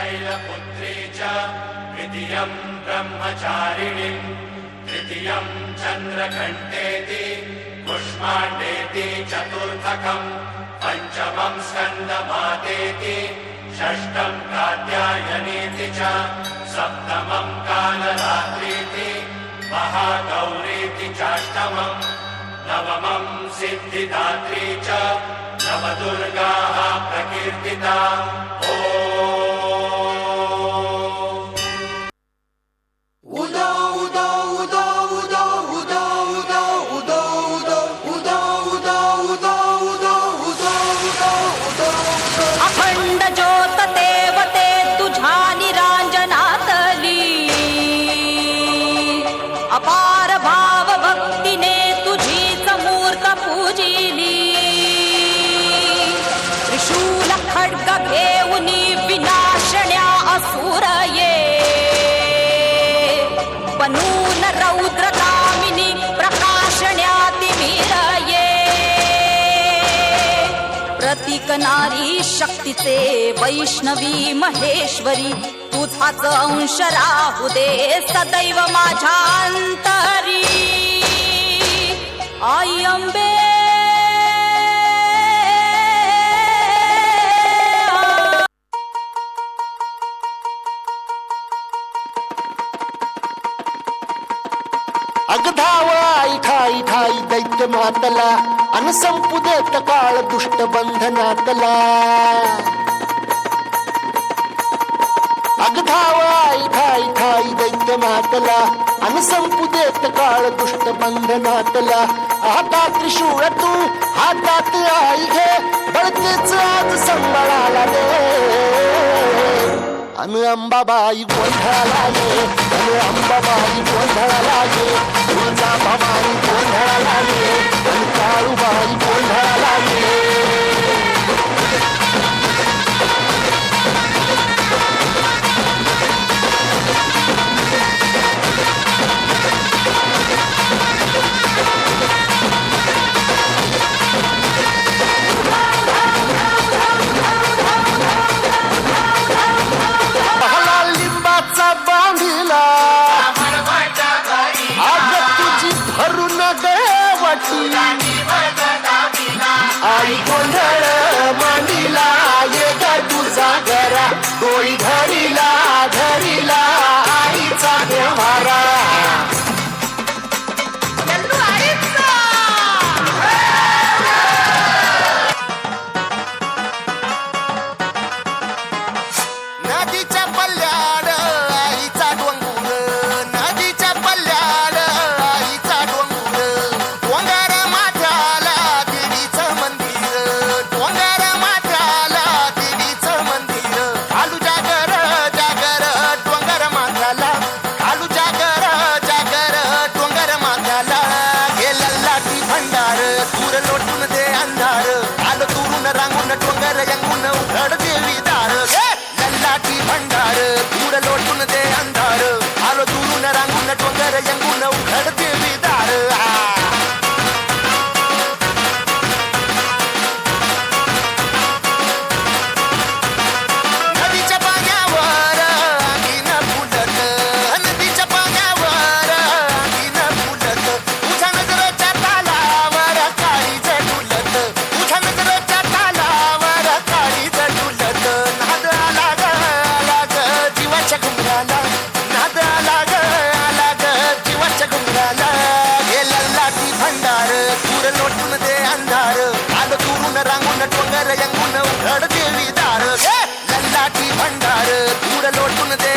शैलपुत्री च द्वितीयं ब्रह्मचारिणी तृतीयं चन्द्रघण्टेति कुष्माण्डेति चतुर्थकं पंचमं स्कन्दमातेति षष्ठं कात्यायनीति च सप्तमं कालरात्रीति महागौरीति चाष्टमं नवमं सिद्धिदात्री च नवदुर्गाः प्रकीर्तिता। अखंड ज्योत देवते तुझा निरांजनातली अपार भाव भक्तीने तुझीच मूर्त पूजिली त्रिशूल खड्ग घेऊनी विनाशण्या असुर ये बनून रौद्रकामिनी प्रकाशण्या तिमिर ये प्रतीक नारी शक्तीचे वैष्णवी महेश्वरी तुझाच अंश राहू दे सदैव माझ्या अंतरी आई अंबे। अगधाव आई ठाई ठाई दैत्य मातला अन संपुदेत काळ दुष्ट बंधनातला अगधाव आई ठाई ठाई दैत्य मातला अन संपुदेत काळ दुष्ट बंधनातला हातात त्रिशूळ तू हातात आई घे बळतेच आज संबळाला दे अन अंबाबाई गोंधळाला ये अन अंबाबाई गोंधळाला ये तुळजा भवानी गोंधळाला ये अन काळूबाई गोंधळाला ये आई गोंधळ मांडीला ये ग तुझा घरा डोळी धरीला धरीला आईचा देवारा नदीच्या पल्ल्याड आईचा डोंगर नदीच्या पल्ल्याड आईचा डोंगर डोंगर माथ्याला देवीचं मंदिर डोंगर माथ्याला देवीचं मंदिर घालू जागर जागर डोंगर माथ्याला घालू जागर जागर डोंगर माथ्याला हे लल्लाटी भंडार दूर लोटून दे अंधार आलो दुरून रांगून डोंगर यंगून उघड देवी दार लल्लाटी भंडार दूर लोटून दे अंधार आलो दुरून रांगून डोंगर यंगून उघड देवी दार नदीच्या पाण्यावर अंगीन फुलत नदीच्या पाण्यावर अंगीन फुलत तुझ्या नजरेच्या तालावर काळीज डुलत तुझ्या नजरेच्या तालावर काळीज डुलत नाद आला ग जीवाच्या घुमराला नाद आला ग जीवाच्या घुमराला हे लल्लाटी भंडार दूर लोटून दे अंधार आलो दुरून रांगून डोंगर यंगून उघड देवी दार लल्लाटी भंडार दूर लोटून दे